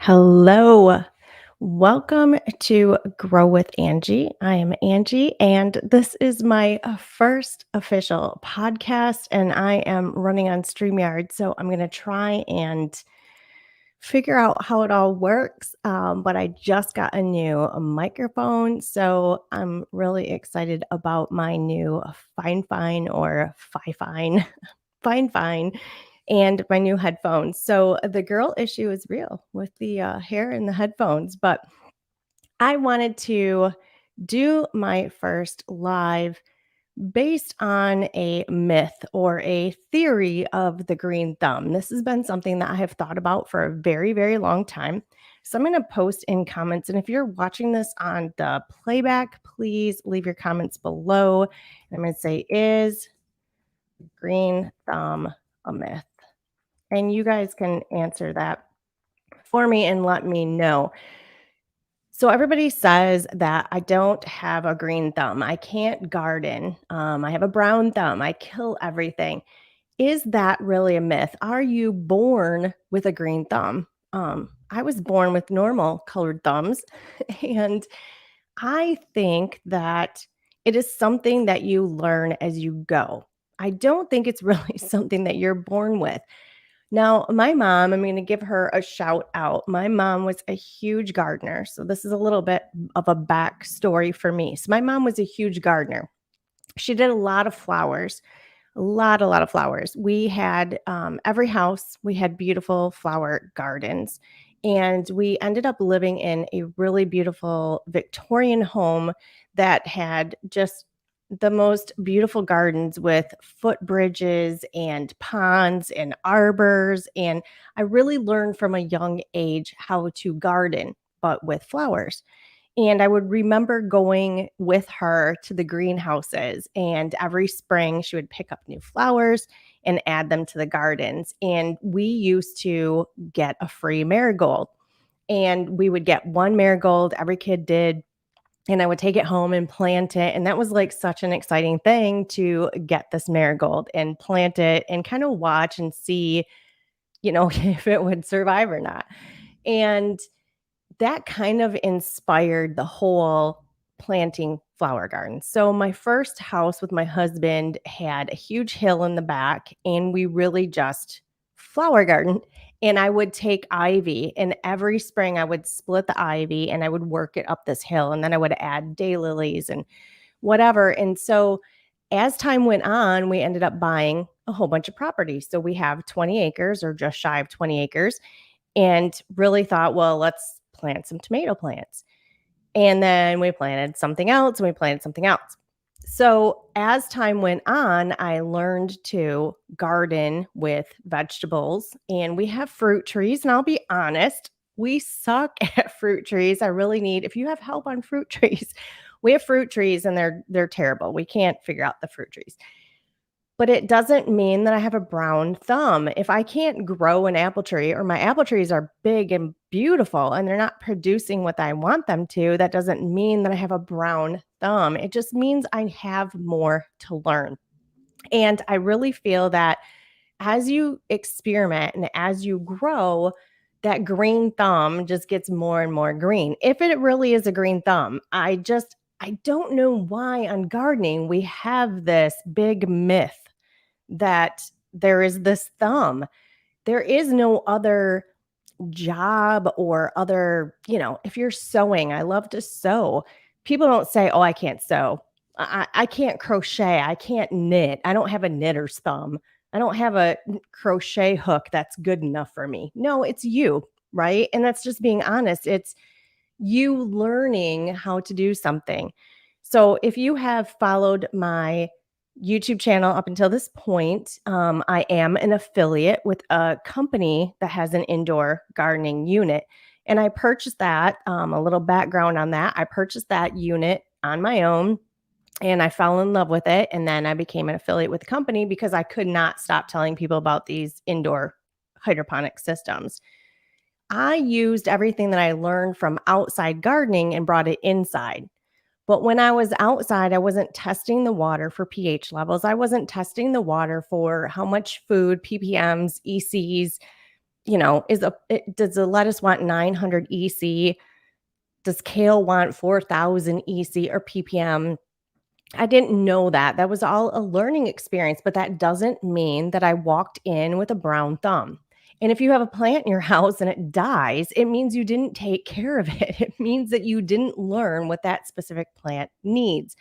Hello. Welcome to Grow with Angie. I am Angie, and this is my first official podcast, and I am running on StreamYard. So I'm going to try and figure out how it all works. But I just got a new microphone, so I'm really excited about my new Fine or Fine Fine and my new headphones. So the girl issue is real with the hair and the headphones, but I wanted to do my first live based on a myth or a theory of the green thumb. This has been something that I have thought about for a very, very long time. So I'm going to post in comments. And if you're watching this on the playback, please leave your comments below. And I'm going to say, is green thumb a myth? And you guys can answer that for me and let me know. So everybody says that I don't have a green thumb. I can't garden. I have a brown thumb. I kill everything. Is that really a myth? Are you born with a green thumb? I was born with normal colored thumbs, and I think that it is something that you learn as you go. I don't think it's really something that you're born with. Now, my mom, I'm going to give her a shout out. My mom was a huge gardener. So, this is a little bit of a backstory for me. So, my mom was a huge gardener. She did a lot of flowers, a lot of flowers. We had every house, we had beautiful flower gardens. And we ended up living in a really beautiful Victorian home that had just the most beautiful gardens with footbridges and ponds and arbors. And I really learned from a young age how to garden, but with flowers. And I would remember going with her to the greenhouses, and every spring she would pick up new flowers and add them to the gardens. And we used to get a free marigold, and we would get one marigold, every kid did. And I would take it home and plant it. And that was like such an exciting thing to get this marigold and plant it and kind of watch and see, if it would survive or not. And that kind of inspired the whole planting flower garden. So my first house with my husband had a huge hill in the back, and we really just flower garden. And I would take ivy, and every spring I would split the ivy and I would work it up this hill, and then I would add daylilies and whatever. And so as time went on, we ended up buying a whole bunch of property. So we have 20 acres or just shy of 20 acres, and really thought, well, let's plant some tomato plants. And then we planted something else and we planted something else. So as time went on, I learned to garden with vegetables, and we have fruit trees. And I'll be honest, we suck at fruit trees. I really need, if you have help on fruit trees, we have fruit trees and they're terrible. We can't figure out the fruit trees. But it doesn't mean that I have a brown thumb. If I can't grow an apple tree, or my apple trees are big and beautiful and they're not producing what I want them to, that doesn't mean that I have a brown thumb. It just means I have more to learn. And I really feel that as you experiment and as you grow, that green thumb just gets more and more green. If it really is a green thumb, I don't know why on gardening we have this big myth that there is this thumb. There is no other job or other, if you're sewing, I love to sew. People don't say, oh, I can't sew. I can't crochet. I can't knit. I don't have a knitter's thumb. I don't have a crochet hook that's good enough for me. No, it's you, right? And that's just being honest. It's you learning how to do something. So if you have followed my YouTube channel up until this point, I am an affiliate with a company that has an indoor gardening unit. And I purchased that, a little background on that. I purchased that unit on my own and I fell in love with it. And then I became an affiliate with the company because I could not stop telling people about these indoor hydroponic systems. I used everything that I learned from outside gardening and brought it inside. But when I was outside, I wasn't testing the water for pH levels. I wasn't testing the water for how much food, ppms, ECs, does the lettuce want 900 EC? Does kale want 4,000 EC or ppm? I didn't know that. That was all a learning experience, but that doesn't mean that I walked in with a brown thumb. And if you have a plant in your house and it dies, it means you didn't take care of it. It means that you didn't learn what that specific plant needs.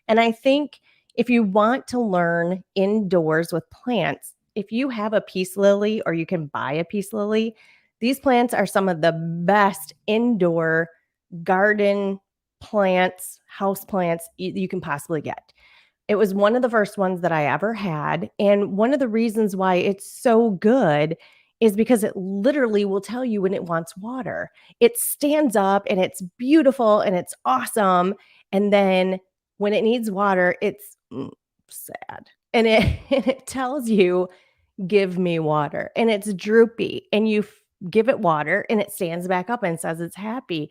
And I think if you want to learn indoors with plants, if you have a peace lily or you can buy a peace lily, these plants are some of the best indoor garden plants, house plants you can possibly get. It was one of the first ones that I ever had. And one of the reasons why it's so good is because it literally will tell you when it wants water. It stands up and it's beautiful and it's awesome. And then when it needs water, it's sad. And it, and it tells you, give me water. And it's droopy. And give it water and it stands back up and says it's happy.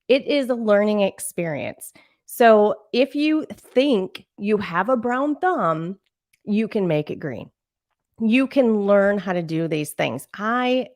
It is a learning experience. So if you think you have a brown thumb, you can make it green. You can learn how to do these things. I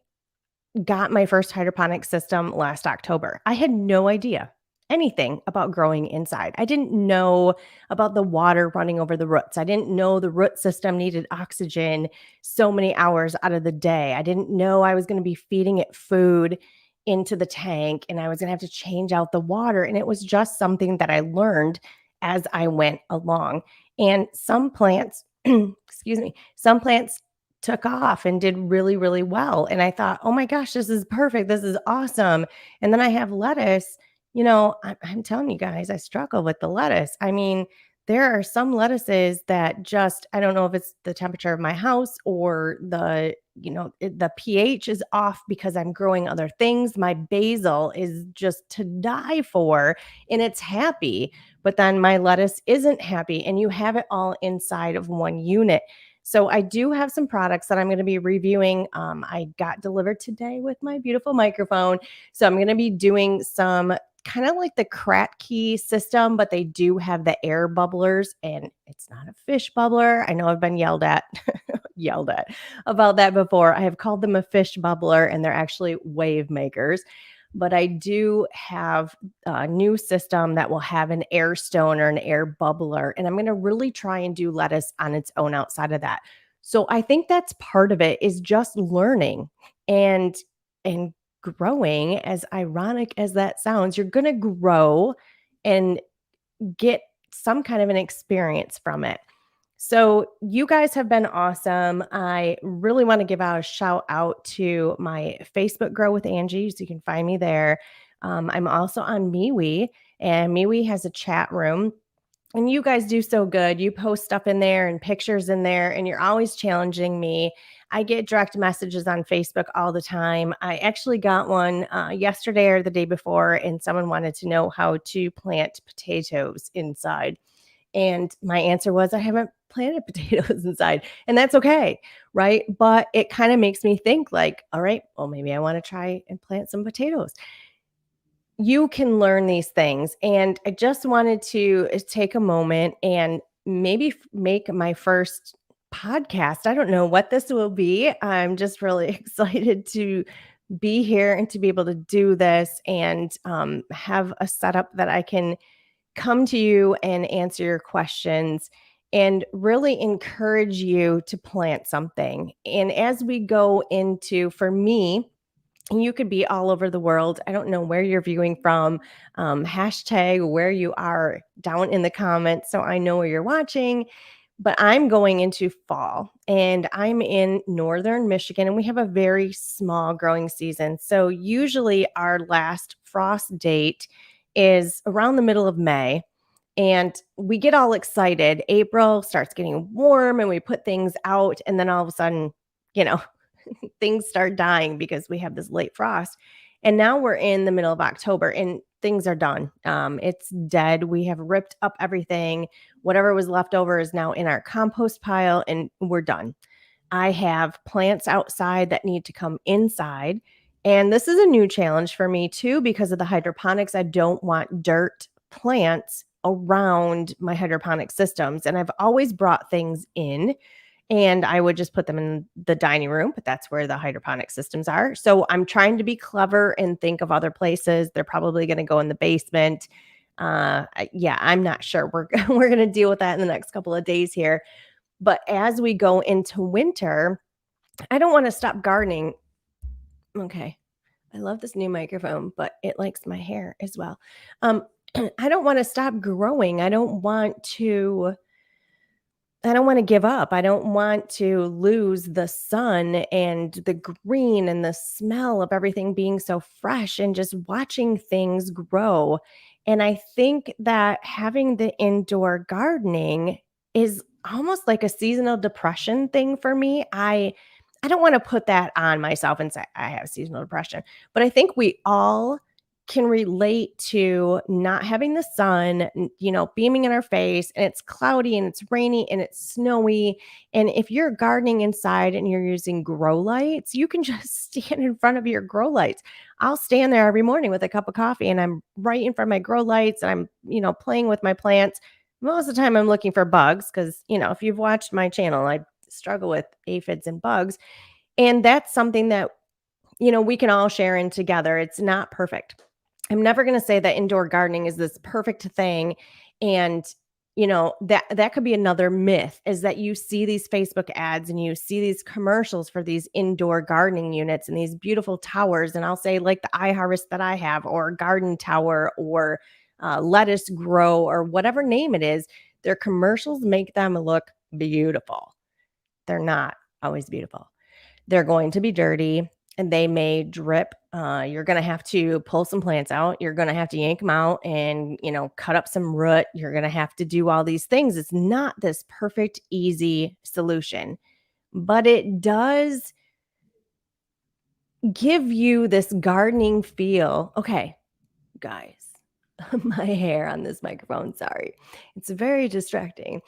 got my first hydroponic system last October. I had no idea anything about growing inside. I didn't know about the water running over the roots. I didn't know the root system needed oxygen so many hours out of the day. I didn't know I was going to be feeding it food into the tank and I was going to have to change out the water. And it was just something that I learned as I went along. And some plants, excuse me, some plants took off and did really, really well. And I thought, oh my gosh, this is perfect. This is awesome. And then I have lettuce. I'm telling you guys, I struggle with the lettuce. I mean, there are some lettuces that just, I don't know if it's the temperature of my house or the pH is off because I'm growing other things. My basil is just to die for and it's happy, but then my lettuce isn't happy. And you have it all inside of one unit. So I do have some products that I'm going to be reviewing. I got delivered today with my beautiful microphone. So I'm going to be doing some kind of like the Kratky system, but they do have the air bubblers and it's not a fish bubbler. I know I've been yelled at about that before. I have called them a fish bubbler and they're actually wave makers. But I do have a new system that will have an air stone or an air bubbler. And I'm going to really try and do lettuce on its own outside of that. So I think that's part of it is just learning and growing. As ironic as that sounds, you're going to grow and get some kind of an experience from it. So you guys have been awesome. I really want to give out a shout out to my Facebook Grow with Angie, so you can find me there. I'm also on MeWe, and MeWe has a chat room. And you guys do so good. You post stuff in there and pictures in there, and you're always challenging me. I get direct messages on Facebook all the time. I actually got one yesterday or the day before, and someone wanted to know how to plant potatoes inside. And my answer was, I haven't planted potatoes inside. And that's okay. Right. But it kind of makes me think like, all right, well, maybe I want to try and plant some potatoes. You can learn these things. And I just wanted to take a moment and maybe make my first podcast. I don't know what this will be. I'm just really excited to be here and to be able to do this and have a setup that I can come to you and answer your questions and really encourage you to plant something. And as we go into, for me, you could be all over the world. I don't know where you're viewing from. Hashtag where you are down in the comments so I know where you're watching. But I'm going into fall and I'm in northern Michigan and we have a very small growing season. So usually our last frost date is around the middle of May. And we get all excited. April starts getting warm and we put things out. And then all of a sudden, you know, things start dying because we have this late frost. And now we're in the middle of October and things are done. It's dead. We have ripped up everything. Whatever was left over is now in our compost pile and we're done. I have plants outside that need to come inside. And this is a new challenge for me too, because of the hydroponics. I don't want dirt plants around my hydroponic systems. And I've always brought things in and I would just put them in the dining room, but that's where the hydroponic systems are. So I'm trying to be clever and think of other places. They're probably going to go in the basement. Yeah, I'm not sure. We're going to deal with that in the next couple of days here. But as we go into winter, I don't want to stop gardening. Okay. I love this new microphone, but it likes my hair as well. Um, I don't want to stop growing. I don't want to give up. I don't want to lose the sun and the green and the smell of everything being so fresh and just watching things grow. And I think that having the indoor gardening is almost like a seasonal depression thing for me. I don't want to put that on myself and say I have seasonal depression, but I think we all can relate to not having the sun, beaming in our face, and it's cloudy and it's rainy and it's snowy. And if you're gardening inside and you're using grow lights, you can just stand in front of your grow lights. I'll stand there every morning with a cup of coffee and I'm right in front of my grow lights and I'm, playing with my plants. Most of the time I'm looking for bugs because, if you've watched my channel, I struggle with aphids and bugs. And that's something that, we can all share in together. It's not perfect. I'm never going to say that indoor gardening is this perfect thing. And, that could be another myth is that you see these Facebook ads and you see these commercials for these indoor gardening units and these beautiful towers. And I'll say, like the iHarvest that I have, or Garden Tower, or Lettuce Grow, or whatever name it is, their commercials make them look beautiful. They're not always beautiful. They're going to be dirty and they may drip. You're going to have to pull some plants out. You're going to have to yank them out and, cut up some root. You're going to have to do all these things. It's not this perfect, easy solution, but it does give you this gardening feel. Okay, guys, my hair on this microphone, sorry. It's very distracting.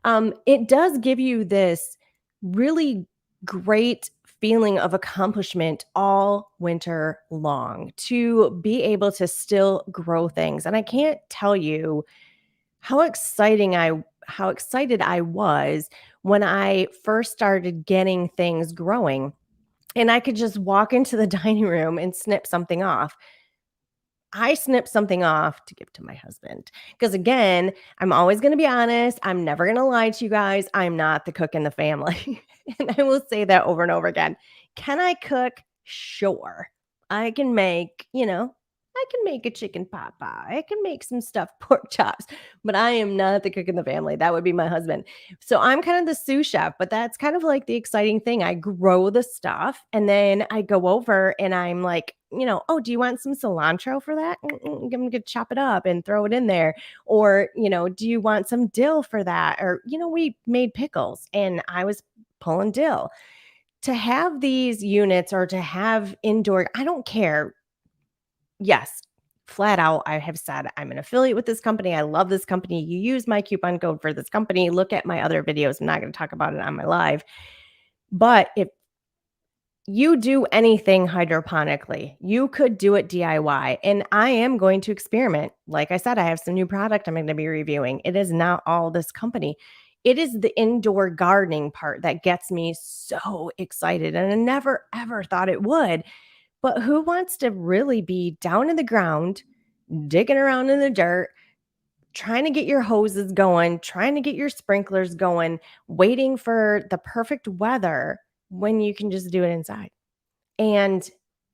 It does give you this really great feeling of accomplishment all winter long to be able to still grow things. And I can't tell you how how excited I was when I first started getting things growing and I could just walk into the dining room and snip something off. I snipped something off to give to my husband. Because again, I'm always going to be honest. I'm never going to lie to you guys. I'm not the cook in the family. And I will say that over and over again. Can I cook? Sure. I can make, I can make a chicken pot pie. I can make some stuffed pork chops, but I am not the cook in the family. That would be my husband. So I'm kind of the sous chef, but that's kind of like the exciting thing. I grow the stuff and then I go over and I'm like, oh, do you want some cilantro for that? I'm going to chop it up and throw it in there. Or, do you want some dill for that? Or, we made pickles and I was pulling dill. To have these units or to have indoor, I don't care. Yes, flat out, I have said I'm an affiliate with this company. I love this company. You use my coupon code for this company. Look at my other videos. I'm not going to talk about it on my live. But if you do anything hydroponically, you could do it DIY. And I am going to experiment. Like I said, I have some new product I'm going to be reviewing. It is not all this company. It is the indoor gardening part that gets me so excited. And I never, ever thought it would. But who wants to really be down in the ground, digging around in the dirt, trying to get your hoses going, trying to get your sprinklers going, waiting for the perfect weather when you can just do it inside? And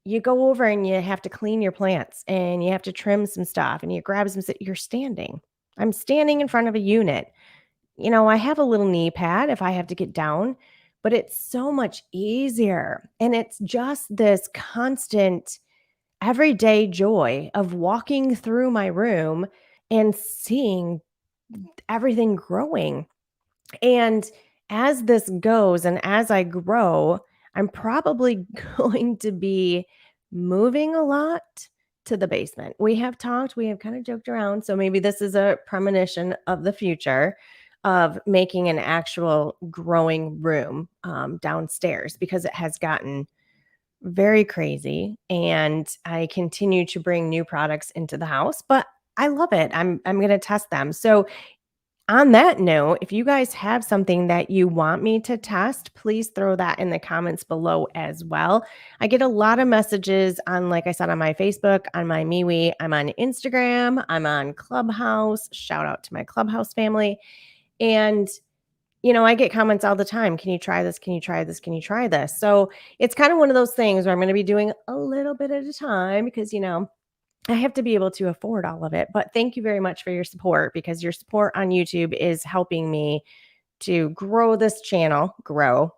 you go over and you have to clean your plants and you have to trim some stuff and you grab some, you're standing. I'm standing in front of a unit. I have a little knee pad if I have to get down, but it's so much easier. And it's just this constant everyday joy of walking through my room and seeing everything growing. And as this goes and as I grow, I'm probably going to be moving a lot to the basement. We have kind of joked around. So maybe this is a premonition of the future of making an actual growing room downstairs because it has gotten very crazy and I continue to bring new products into the house, but I love it. I'm going to test them. So On that note, if you guys have something that you want me to test, please throw that in the comments below as well. I get a lot of messages on, like I said, on my Facebook, on my MeWe. I'm on Instagram. I'm on Clubhouse. Shout out to my Clubhouse family. And I get comments all the time. Can you try this? Can you try this? Can you try this? So it's kind of one of those things where I'm going to be doing a little bit at a time because, I have to be able to afford all of it. But thank you very much for your support because your support on YouTube is helping me to grow this channel. Grow.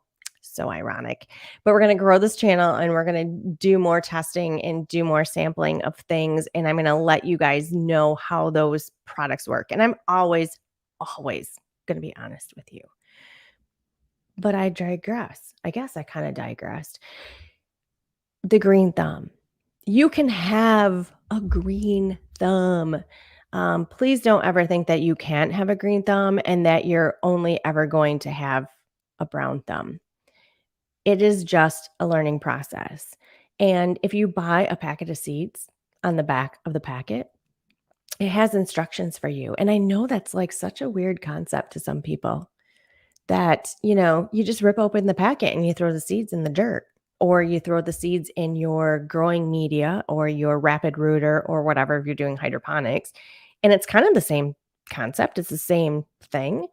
So ironic. But we're going to grow this channel and we're going to do more testing and do more sampling of things. And I'm going to let you guys know how those products work. And I'm always, always going to be honest with you. But I digress. I guess I kind of digressed. The green thumb. You can have a green thumb. Please don't ever think that you can't have a green thumb and that you're only ever going to have a brown thumb. It is just a learning process. And if you buy a packet of seeds, on the back of the packet, it has instructions for you. And I know that's like such a weird concept to some people that, you just rip open the packet and you throw the seeds in the dirt, or you throw the seeds in your growing media or your rapid rooter or whatever if you're doing hydroponics. And it's kind of the same concept, it's the same thing.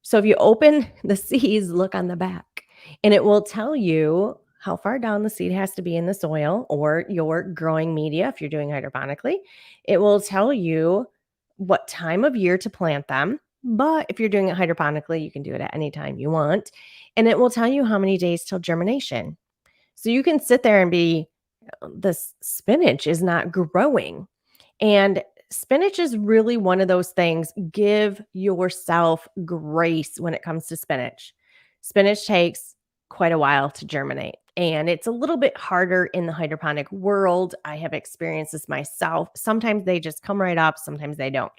So if you open the seeds, look on the back, and it will tell you how far down the seed has to be in the soil or your growing media if you're doing hydroponically. It will tell you what time of year to plant them. But if you're doing it hydroponically, you can do it at any time you want. And it will tell you how many days till germination. So you can sit there and be, this spinach is not growing. And spinach is really one of those things. Give yourself grace when it comes to spinach. Spinach takes quite a while to germinate, and it's a little bit harder in the hydroponic world. I have experienced this myself. Sometimes they just come right up, sometimes they don't.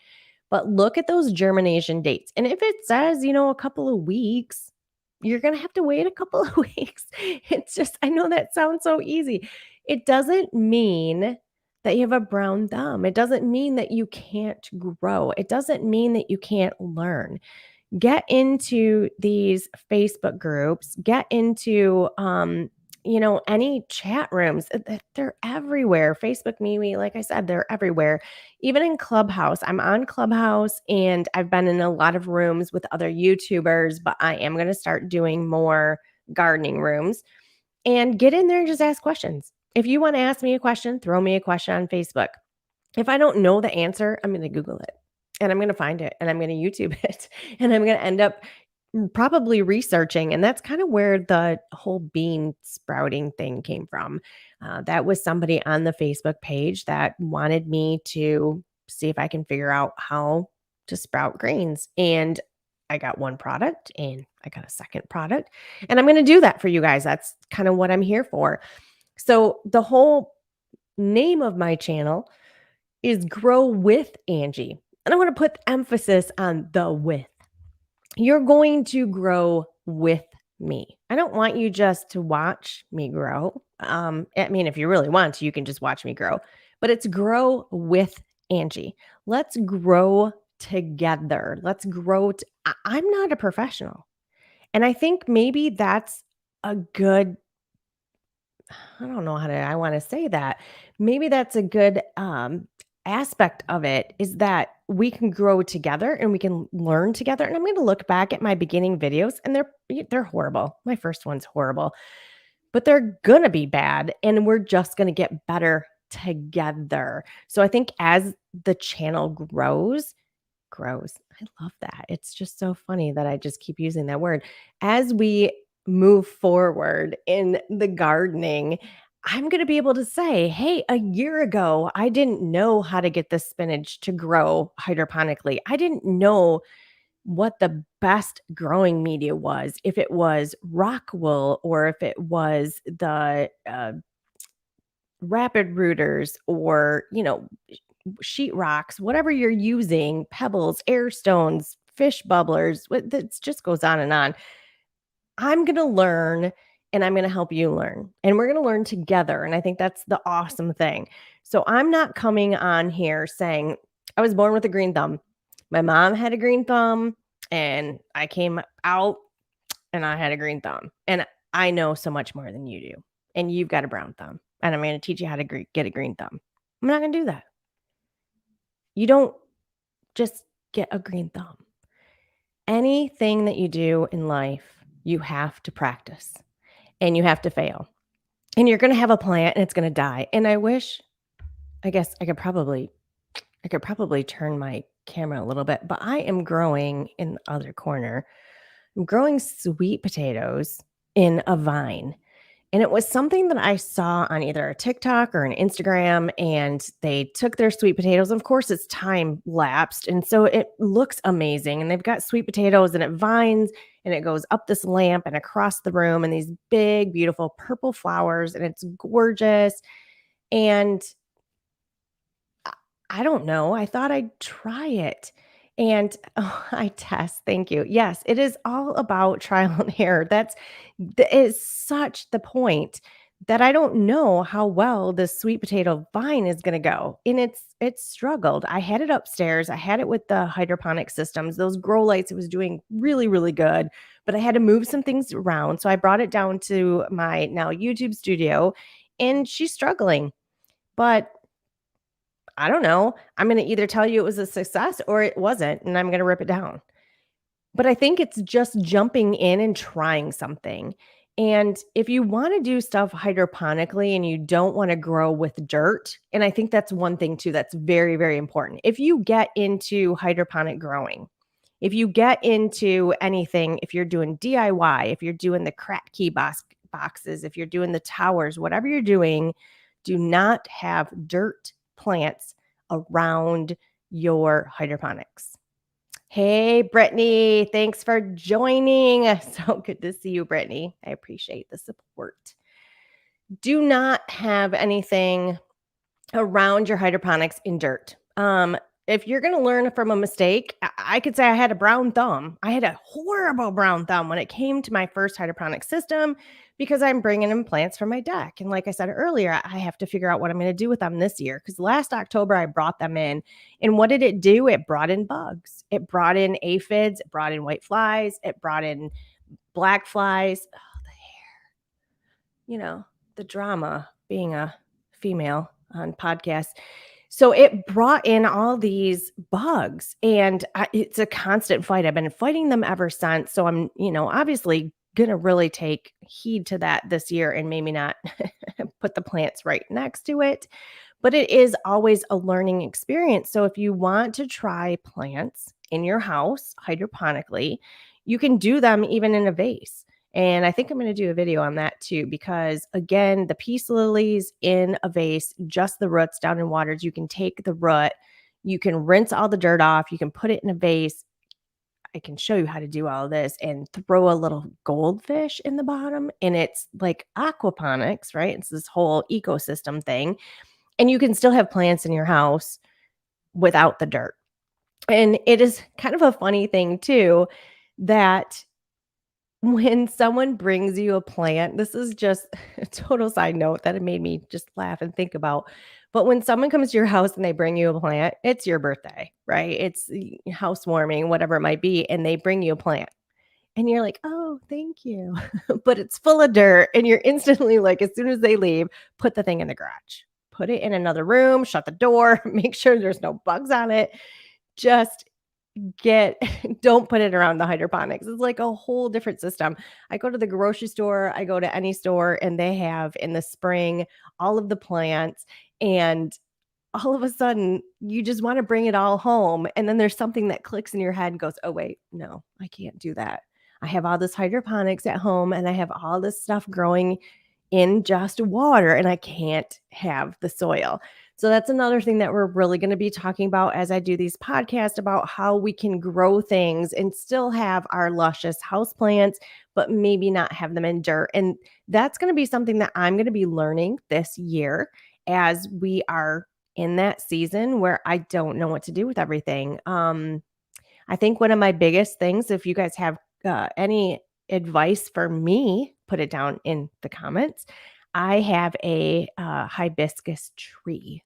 But look at those germination dates. And if it says, a couple of weeks, you're going to have to wait a couple of weeks. It's just, I know that sounds so easy. It doesn't mean that you have a brown thumb. It doesn't mean that you can't grow. It doesn't mean that you can't learn. Get into these Facebook groups, get into any chat rooms. They're everywhere. Facebook, MeWe, like I said, they're everywhere. Even in Clubhouse. I'm on Clubhouse and I've been in a lot of rooms with other YouTubers, but I am going to start doing more gardening rooms. And get in there and just ask questions. If you want to ask me a question, throw me a question on Facebook. If I don't know the answer, I'm going to Google it and I'm going to find it and I'm going to YouTube it and I'm going to end up probably researching. And that's kind of where the whole bean sprouting thing came from. That was somebody on the Facebook page that wanted me to see if I can figure out how to sprout greens. And I got one product and I got a second product. And I'm going to do that for you guys. That's kind of what I'm here for. So the whole name of my channel is Grow with Angie. And I want to put emphasis on the with. You're going to grow with me. I don't want you just to watch me grow. If you really want to, you can just watch me grow. But it's Grow with Angie. Let's grow together. Let's grow. I'm not a professional. And I think maybe that's a good, I don't know I want to say that. Maybe that's a good aspect of it is that we can grow together and we can learn together. And I'm going to look back at my beginning videos and they're horrible. My first one's horrible, but they're going to be bad and we're just going to get better together. So I think as the channel grows. I love that. It's just so funny that I just keep using that word. As we move forward in the gardening, I'm going to be able to say, hey, a year ago, I didn't know how to get the spinach to grow hydroponically. I didn't know what the best growing media was, if it was rock wool or if it was the rapid rooters or, sheet rocks, whatever you're using, pebbles, air stones, fish bubblers, it just goes on and on. I'm going to learn and I'm going to help you learn. And we're going to learn together. And I think that's the awesome thing. So I'm not coming on here saying I was born with a green thumb. My mom had a green thumb, and I came out and I had a green thumb. And I know so much more than you do. And you've got a brown thumb. And I'm going to teach you how to get a green thumb. I'm not going to do that. You don't just get a green thumb. Anything that you do in life, you have to practice and you have to fail. And you're going to have a plant and it's going to die. And I guess I could probably turn my camera a little bit, but I am growing in the other corner. I'm growing sweet potatoes in a vine. And it was something that I saw on either a TikTok or an Instagram, and they took their sweet potatoes. Of course, it's time lapsed. And so it looks amazing. And they've got sweet potatoes and it vines and it goes up this lamp and across the room and these big, beautiful purple flowers. And it's gorgeous. And I I don't know. I thought I'd try it. And I test. Thank you. Yes, it is all about trial and error. That is such the point that I don't know how well this sweet potato vine is going to go. And it's struggled. I had it upstairs. I had it with the hydroponic systems. Those grow lights, it was doing really, really good, but I had to move some things around. So I brought it down to my now YouTube studio and she's struggling. But I don't know. I'm gonna either tell you it was a success or it wasn't, and I'm gonna rip it down. But I think it's just jumping in and trying something. And if you wanna do stuff hydroponically and you don't wanna grow with dirt, and I think that's one thing too that's very, very important. If you get into hydroponic growing, if you get into anything, if you're doing DIY, if you're doing the crack key boxes, if you're doing the towers, whatever you're doing, do not have dirt plants around your hydroponics. Hey, Brittany, thanks for joining. So good to see you, Brittany. I appreciate the support. Do not have anything around your hydroponics in dirt. If you're going to learn from a mistake, I could say I had a brown thumb. I had a horrible brown thumb when it came to my first hydroponic system because I'm bringing in plants from my deck. And like I said earlier, I have to figure out what I'm going to do with them this year because last October I brought them in. And what did it do? It brought in bugs. It brought in aphids. It brought in white flies. It brought in black flies. Oh, the hair, the drama being a female on podcasts. So it brought in all these bugs and it's a constant fight. I've been fighting them ever since. So I'm, obviously going to really take heed to that this year and maybe not put the plants right next to it. But it is always a learning experience. So if you want to try plants in your house hydroponically, you can do them even in a vase. And I think I'm going to do a video on that too, because again, the peace lilies in a vase, just the roots down in waters, you can take the root, you can rinse all the dirt off, you can put it in a vase. I can show you how to do all of this and throw a little goldfish in the bottom. And it's like aquaponics, right? It's this whole ecosystem thing. And you can still have plants in your house without the dirt. And it is kind of a funny thing too, that when someone brings you a plant, this is just a total side note that it made me just laugh and think about. But when someone comes to your house and they bring you a plant, it's your birthday, right? It's housewarming, whatever it might be, and they bring you a plant. And you're like, oh, thank you. But it's full of dirt. And you're instantly like, as soon as they leave, put the thing in the garage, put it in another room, shut the door, make sure there's no bugs on it. Just get don't put it around the hydroponics. It's like a whole different system. I go to the grocery store, I go to any store, and they have in the spring all of the plants. And all of a sudden, you just want to bring it all home. And then there's something that clicks in your head and goes, oh, wait, no, I can't do that. I have all this hydroponics at home and I have all this stuff growing in just water and I can't have the soil. So that's another thing that we're really going to be talking about as I do these podcasts about how we can grow things and still have our luscious house plants, but maybe not have them in dirt. And that's going to be something that I'm going to be learning this year as we are in that season where I don't know what to do with everything. I think one of my biggest things, if you guys have any advice for me, put it down in the comments. I have a hibiscus tree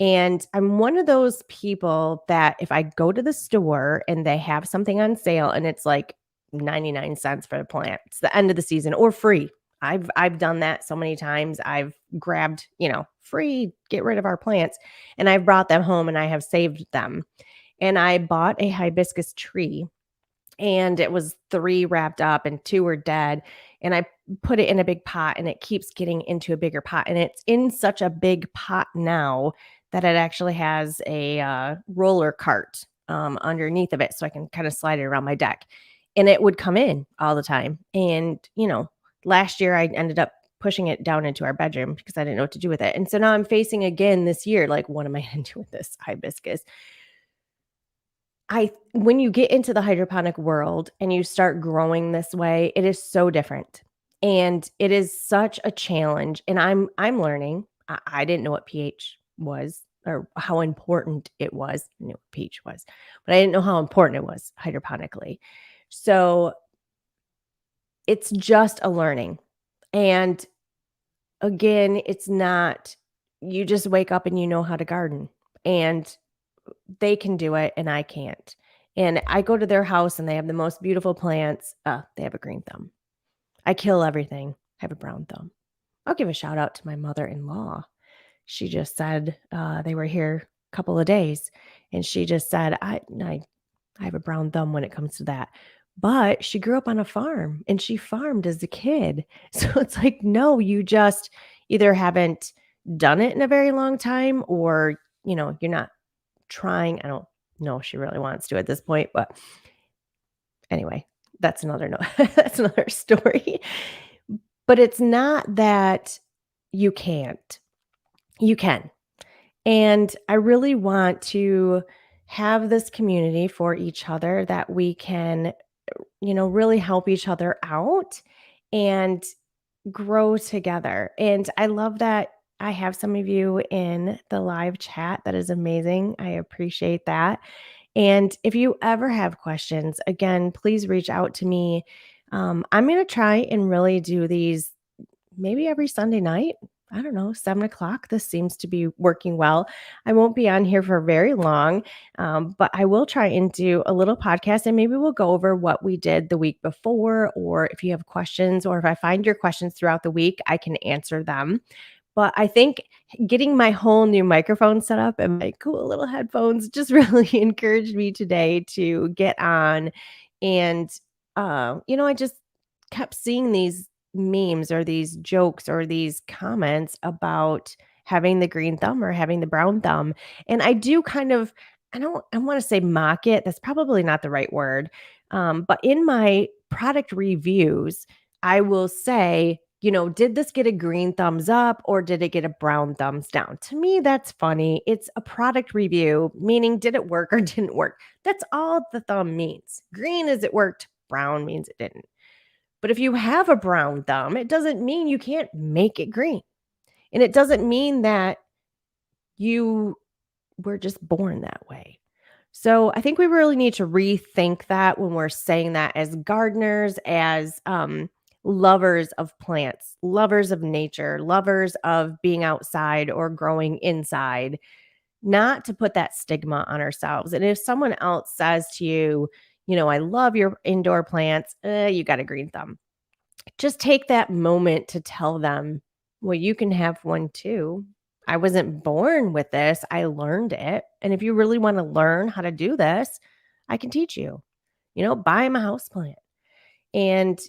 And I'm one of those people that if I go to the store and they have something on sale and it's like 99 cents for the plant, it's the end of the season or free. I've done that so many times. I've grabbed, free, get rid of our plants, and I've brought them home and I have saved them. And I bought a hibiscus tree, and it was 3 wrapped up and 2 were dead, and I put it in a big pot, and it keeps getting into a bigger pot, and it's in such a big pot now that it actually has a, roller cart, underneath of it so I can kinda slide it around my deck, and it would come in all the time, and, last year I ended up pushing it down into our bedroom because I didn't know what to do with it, and so now I'm facing again this year, like, what am I gonna do with this hibiscus? I When you get into the hydroponic world and you start growing this way, it is so different, and it is such a challenge, and I'm learning. I didn't know what pH was or how important it was. I knew what pH was, but I didn't know how important it was hydroponically. So, it's just a learning, and again, it's not you just wake up and you know how to garden, and they can do it and I can't. And I go to their house and they have the most beautiful plants. They have a green thumb. I kill everything, have a brown thumb. I'll give a shout out to my mother-in-law. She just said they were here a couple of days, and she just said, I have a brown thumb when it comes to that. But she grew up on a farm and she farmed as a kid. So it's like, no, you just either haven't done it in a very long time, or, you're not trying. I don't know if she really wants to at this point, but anyway, that's another no that's another story. But it's not that you can't. You can. And I really want to have this community for each other that we can, really help each other out and grow together. And I love that I have some of you in the live chat. That is amazing. I appreciate that. And if you ever have questions, again, please reach out to me. I'm going to try and really do these maybe every Sunday night. I don't know, 7 o'clock. This seems to be working well. I won't be on here for very long, but I will try and do a little podcast and maybe we'll go over what we did the week before, or if you have questions, or if I find your questions throughout the week, I can answer them. But I think getting my whole new microphone set up and my cool little headphones just really encouraged me today to get on. And, I just kept seeing these memes or these jokes or these comments about having the green thumb or having the brown thumb. And I do kind of, I want to say mock it. That's probably not the right word. But in my product reviews, I will say, did this get a green thumbs up or did it get a brown thumbs down? To me, that's funny. It's a product review, meaning did it work or didn't work? That's all the thumb means. Green is it worked, brown means it didn't. But if you have a brown thumb, it doesn't mean you can't make it green. And it doesn't mean that you were just born that way. So I think we really need to rethink that when we're saying that as gardeners, as lovers of plants, lovers of nature, lovers of being outside or growing inside, not to put that stigma on ourselves. And if someone else says to you, I love your indoor plants, you got a green thumb. Just take that moment to tell them, well, you can have one too. I wasn't born with this. I learned it. And if you really want to learn how to do this, I can teach you. Buy them a house plant. And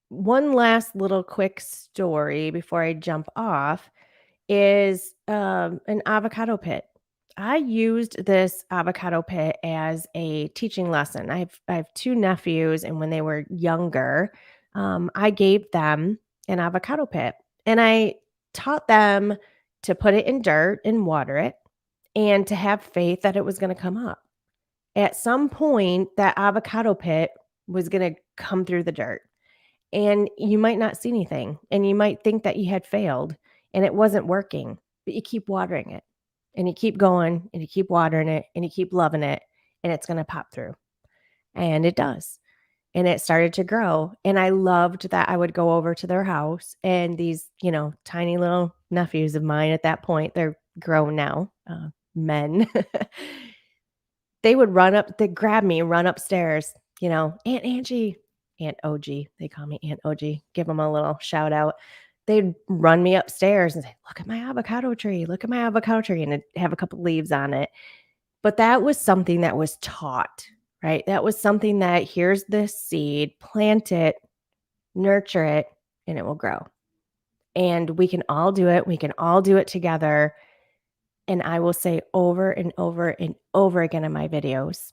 one last little quick story before I jump off is an avocado pit. I used this avocado pit as a teaching lesson. I have 2 nephews, and when they were younger, I gave them an avocado pit, and I taught them to put it in dirt and water it, and to have faith that it was going to come up. At some point, that avocado pit was going to come through the dirt, and you might not see anything, and you might think that you had failed and it wasn't working, but you keep watering it and you keep going and you keep watering it and you keep loving it, and it's going to pop through. And it does. And it started to grow. And I loved that I would go over to their house, and these, tiny little nephews of mine at that point, they're grown now, men, they'd grab me, run upstairs, "Aunt Angie," Aunt OG, they call me Aunt OG, give them a little shout out. They'd run me upstairs and say, "Look at my avocado tree, look at my avocado tree," and it'd have a couple leaves on it. But that was something that was taught, right? That was something that here's this seed, plant it, nurture it, and it will grow. And we can all do it. We can all do it together. And I will say over and over and over again in my videos,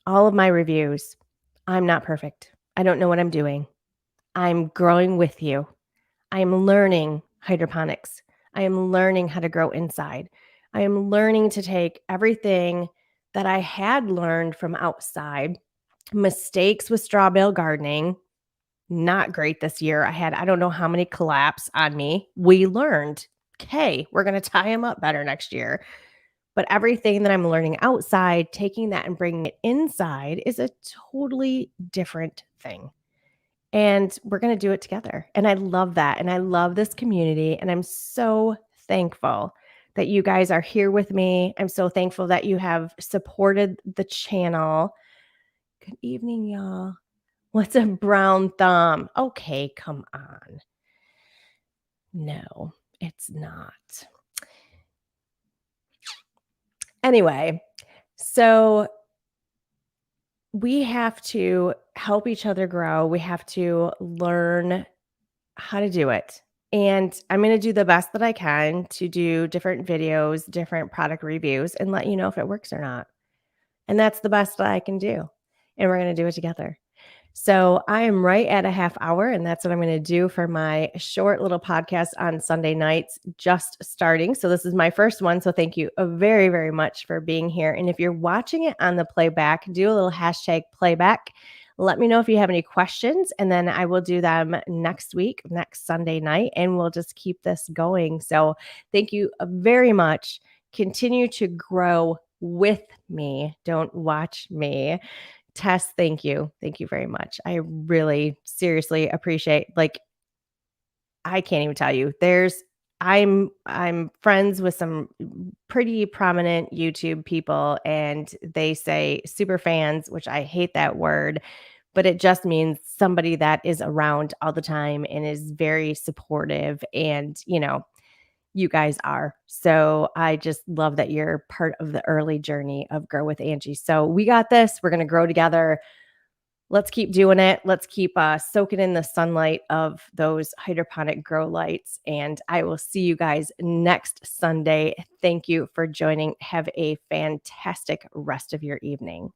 all of my reviews, I'm not perfect. I don't know what I'm doing. I'm growing with you. I am learning hydroponics. I am learning how to grow inside. I am learning to take everything that I had learned from outside, mistakes with straw bale gardening, not great this year. I don't know how many collapse on me. We learned, okay, we're going to tie them up better next year. But everything that I'm learning outside, taking that and bringing it inside is a totally different thing. And we're going to do it together. And I love that. And I love this community. And I'm so thankful that you guys are here with me. I'm so thankful that you have supported the channel. Good evening, y'all. What's a brown thumb? Okay, come on. No, it's not. Anyway, so we have to help each other grow. We have to learn how to do it. And I'm going to do the best that I can to do different videos, different product reviews, and let you know if it works or not. And that's the best that I can do. And we're going to do it together. So I am right at a half hour, and that's what I'm going to do for my short little podcast on Sunday nights, just starting. So this is my first one. So thank you very, very much for being here. And if you're watching it on the playback, do a little hashtag playback. Let me know if you have any questions, and then I will do them next week, next Sunday night, and we'll just keep this going. So thank you very much. Continue to grow with me. Don't watch me. Tess, thank you. Thank you very much. I really seriously appreciate, I can't even tell you. I'm friends with some pretty prominent YouTube people, and they say super fans, which I hate that word, but it just means somebody that is around all the time and is very supportive, and you guys are. So I just love that you're part of the early journey of Grow with Angie. So we got this. We're going to grow together. Let's keep doing it. Let's keep soaking in the sunlight of those hydroponic grow lights. And I will see you guys next Sunday. Thank you for joining. Have a fantastic rest of your evening.